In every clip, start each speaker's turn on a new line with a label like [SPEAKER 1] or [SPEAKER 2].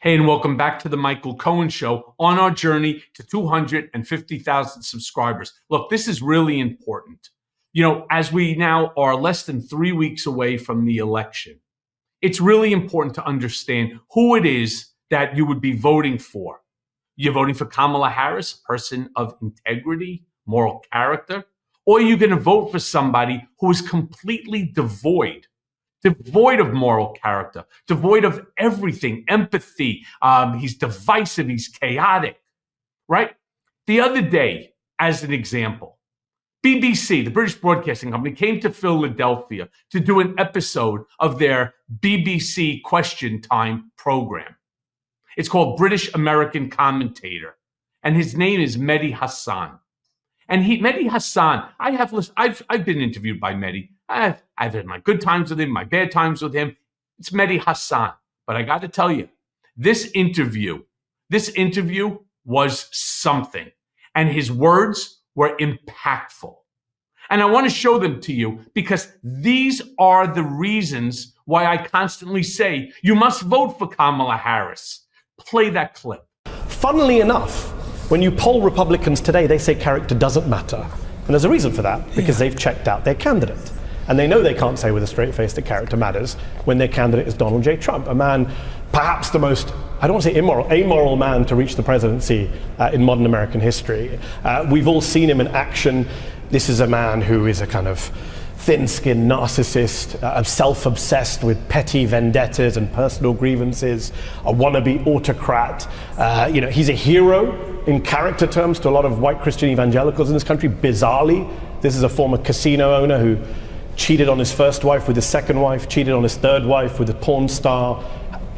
[SPEAKER 1] Hey, and welcome back to the Michael Cohen Show on our journey to 250,000 subscribers. Look, this is really important. As we now are less than 3 weeks away from the election, it's really important to understand who it is that you would be voting for. You're voting for Kamala Harris, a person of integrity, moral character, or you're going to vote for somebody who is completely devoid of moral character, devoid of everything, empathy. He's divisive, he's chaotic, right? The other day, as an example, BBC, the British Broadcasting Company, came to Philadelphia to do an episode of their BBC Question Time program. It's called British American Commentator, and his name is Medi Hassan. And Medi Hassan, I've been interviewed by Medi. I've had my good times with him, my bad times with him. It's Medi Hassan. But I got to tell you, this interview was something. And his words were impactful. And I want to show them to you because these are the reasons why I constantly say, you must vote for Kamala Harris. Play that clip.
[SPEAKER 2] Funnily enough, when you poll Republicans today, they say character doesn't matter. And there's a reason for that, because they've checked out their candidate. And they know they can't say with a straight face that character matters when their candidate is Donald J. Trump, a man, perhaps the most, I don't want to say amoral man to reach the presidency in modern American history. We've all seen him in action. This is a man who is a kind of thin-skinned narcissist, self-obsessed with petty vendettas and personal grievances, a wannabe autocrat. He's a hero in character terms to a lot of white Christian evangelicals in this country. Bizarrely, this is a former casino owner who cheated on his first wife with his second wife, cheated on his third wife with a porn star,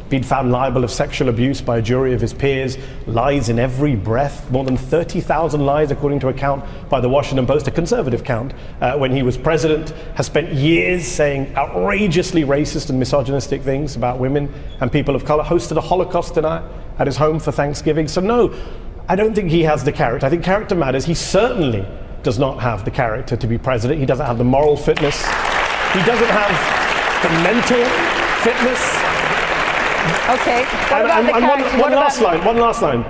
[SPEAKER 2] been found liable of sexual abuse by a jury of his peers, lies in every breath, more than 30,000 lies according to a count by the Washington Post, a conservative count, when he was president, has spent years saying outrageously racist and misogynistic things about women and people of color, hosted a Holocaust dinner at his home for Thanksgiving. So no, I don't think he has the character. I think character matters. He certainly does not have the character to be president. He doesn't have the moral fitness. He doesn't have the mental fitness.
[SPEAKER 3] Okay.
[SPEAKER 2] One last line.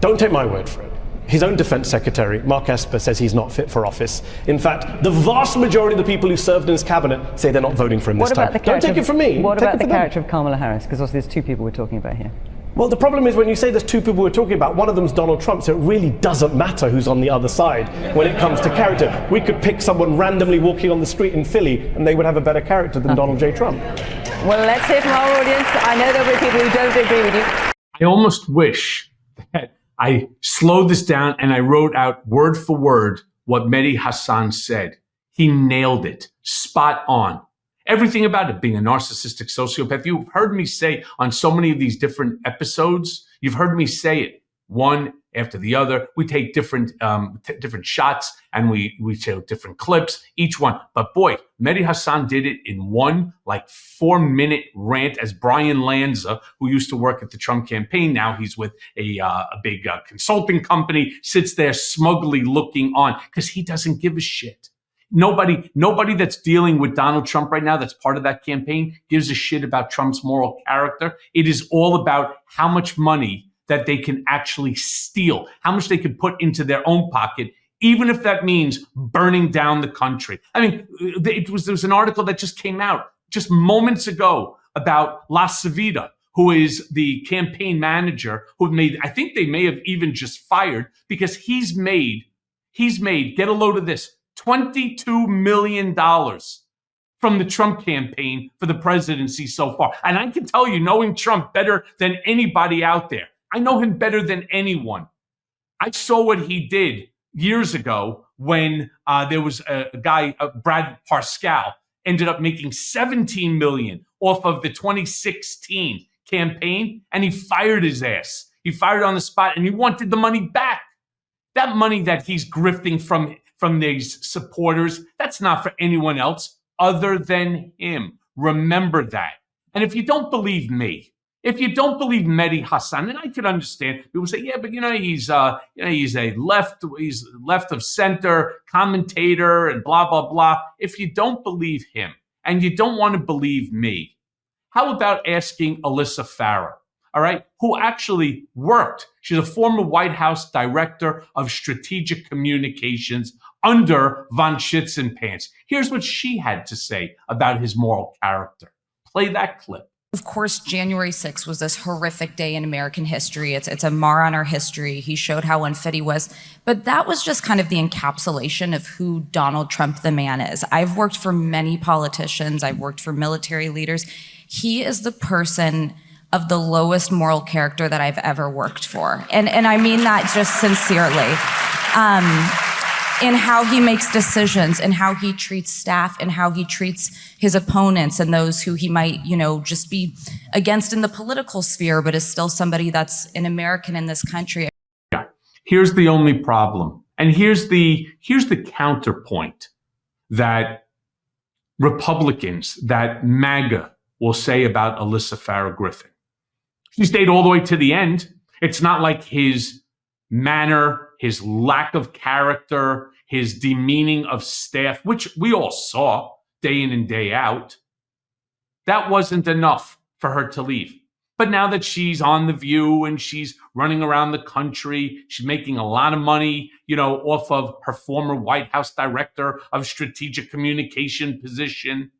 [SPEAKER 2] Don't take my word for it. His own defense secretary, Mark Esper, says he's not fit for office. In fact, the vast majority of the people who served in his cabinet say they're not voting for him this time. Don't take it from me.
[SPEAKER 3] What about the character of Kamala Harris? Because also there's two people we're talking about here.
[SPEAKER 2] Well, the problem is when you say there's two people we're talking about, one of them's Donald Trump, so it really doesn't matter who's on the other side when it comes to character. We could pick someone randomly walking on the street in Philly and they would have a better character than Donald J. Trump.
[SPEAKER 3] Well, let's hear from our audience. I know there'll be people who don't agree with you.
[SPEAKER 1] I almost wish that I slowed this down and I wrote out word for word what Medi Hassan said. He nailed it. Spot on. Everything about it, being a narcissistic sociopath. You've heard me say on so many of these different episodes, you've heard me say it one after the other. We take different shots and we show different clips, each one. But boy, Medi Hassan did it in one 4-minute rant as Brian Lanza, who used to work at the Trump campaign. Now he's with a big consulting company, sits there smugly looking on because he doesn't give a shit. Nobody that's dealing with Donald Trump right now, that's part of that campaign, gives a shit about Trump's moral character. It is all about how much money that they can actually steal, how much they can put into their own pocket, even if that means burning down the country. I mean, there was an article that just came out just moments ago about La Savita, who is the campaign manager I think they may have even just fired because he's made, get a load of this, $22 million from the Trump campaign for the presidency so far. And I can tell you, knowing Trump better than anybody out there, I know him better than anyone. I saw what he did years ago when there was a guy, Brad Parscale, ended up making $17 million off of the 2016 campaign, and he fired his ass. He fired on the spot, and he wanted the money back. That money that he's grifting from these supporters, that's not for anyone else other than him. Remember that. And if you don't believe me, if you don't believe Medi Hassan, and I could understand, people say, yeah, but he's a left of center commentator and blah, blah, blah. If you don't believe him and you don't want to believe me, how about asking Alyssa Farah? all right, who actually worked. She's a former White House director of strategic communications under von Schützenpants. Here's what she had to say about his moral character. Play that clip.
[SPEAKER 4] Of course, January 6th was this horrific day in American history. It's a mar on our history. He showed how unfit he was. But that was just kind of the encapsulation of who Donald Trump the man is. I've worked for many politicians. I've worked for military leaders. He is the person of the lowest moral character that I've ever worked for. And I mean that just sincerely. In how he makes decisions, and how he treats staff, and how he treats his opponents and those who he might, just be against in the political sphere, but is still somebody that's an American in this country.
[SPEAKER 1] Yeah. Here's the only problem. And here's the counterpoint that Republicans, that MAGA will say about Alyssa Farah Griffin. She stayed all the way to the end. It's not like his manner, his lack of character, his demeaning of staff, which we all saw day in and day out, that wasn't enough for her to leave. But now that she's on The View and she's running around the country, she's making a lot of money, off of her former White House director of strategic communication position.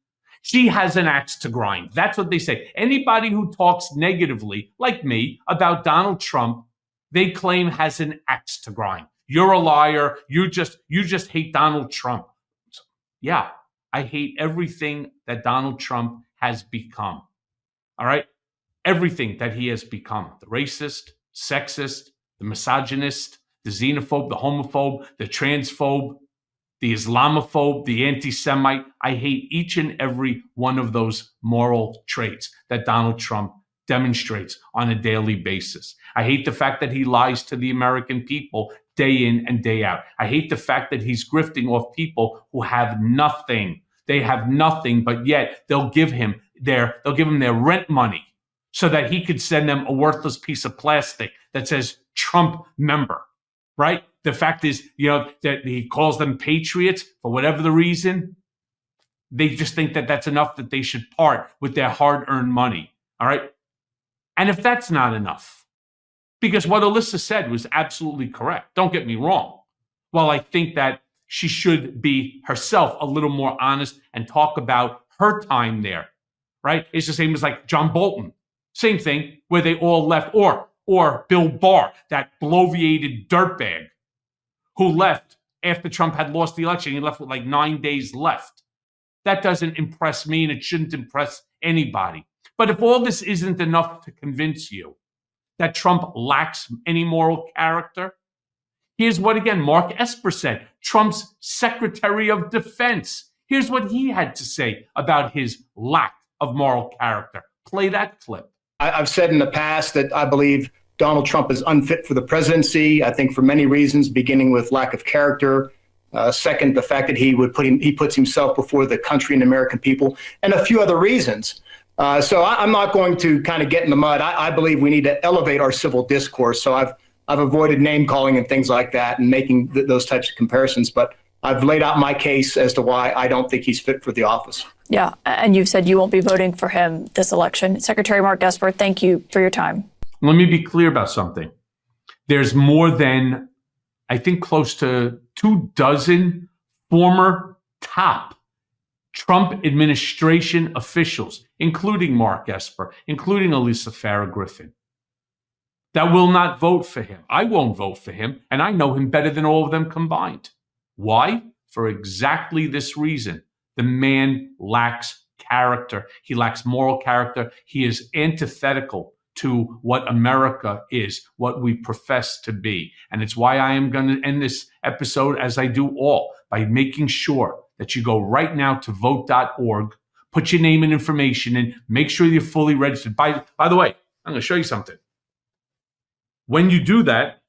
[SPEAKER 1] She has an axe to grind. That's what they say. Anybody who talks negatively, like me, about Donald Trump, they claim has an axe to grind. You're a liar. You just hate Donald Trump. So, yeah, I hate everything that Donald Trump has become. All right? Everything that he has become. The racist, sexist, the misogynist, the xenophobe, the homophobe, the transphobe, the Islamophobe, the anti-Semite. I hate each and every one of those moral traits that Donald Trump demonstrates on a daily basis. I hate the fact that he lies to the American people day in and day out. I hate the fact that he's grifting off people who have nothing. They have nothing, but yet they'll give him their rent money so that he could send them a worthless piece of plastic that says Trump member, right? The fact is, that he calls them patriots for whatever the reason. They just think that that's enough, that they should part with their hard-earned money, all right? And if that's not enough, because what Alyssa said was absolutely correct. Don't get me wrong. While I think that she should be herself a little more honest and talk about her time there, right? It's the same as like John Bolton. Same thing, where they all left, or Bill Barr, that bloviated dirtbag who left after Trump had lost the election. He left with like 9 days left. That doesn't impress me, and it shouldn't impress anybody. But if all this isn't enough to convince you that Trump lacks any moral character, here's what, again, Mark Esper said, Trump's Secretary of Defense. Here's what he had to say about his lack of moral character. Play that clip.
[SPEAKER 5] I've said in the past that I believe Donald Trump is unfit for the presidency. I think for many reasons, beginning with lack of character. Second, the fact that he puts himself before the country and American people, and a few other reasons. So I'm not going to kind of get in the mud. I believe we need to elevate our civil discourse. So I've avoided name calling and things like that and making those types of comparisons. But I've laid out my case as to why I don't think he's fit for the office.
[SPEAKER 3] Yeah, and you've said you won't be voting for him this election. Secretary Mark Esper, thank you for your time.
[SPEAKER 1] Let me be clear about something. There's more than, I think, close to 24 former top Trump administration officials, including Mark Esper, including Alyssa Farah Griffin, that will not vote for him. I won't vote for him, and I know him better than all of them combined. Why? For exactly this reason. The man lacks character. He lacks moral character. He is antithetical to what America is, what we profess to be. And it's why I am going to end this episode, as I do all, by making sure that you go right now to vote.org, put your name and information in, make sure you're fully registered. By the way, I'm going to show you something. When you do that,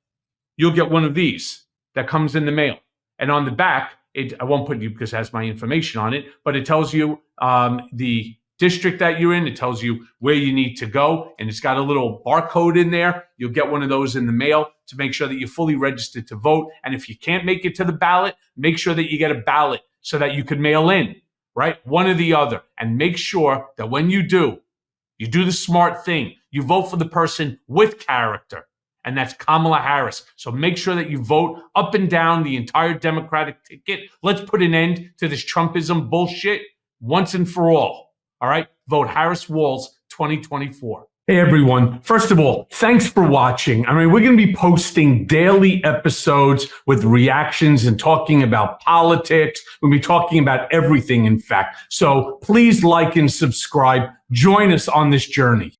[SPEAKER 1] you'll get one of these that comes in the mail. And on the back, I won't put you because it has my information on it, but it tells you the district that you're in. It tells you where you need to go, and it's got a little barcode in there. You'll get one of those in the mail to make sure that you're fully registered to vote. And if you can't make it to the ballot, make sure that you get a ballot so that you can mail in, right? One or the other. And make sure that when you do, You do the smart thing. You vote for the person with character, and that's Kamala Harris. So make sure that you vote up and down the entire Democratic ticket. Let's put an end to this Trumpism bullshit once and for all. All right? Vote Harris Walz 2024. Hey, everyone. First of all, thanks for watching. I mean, we're going to be posting daily episodes with reactions and talking about politics. We'll be talking about everything, in fact. So please like and subscribe. Join us on this journey.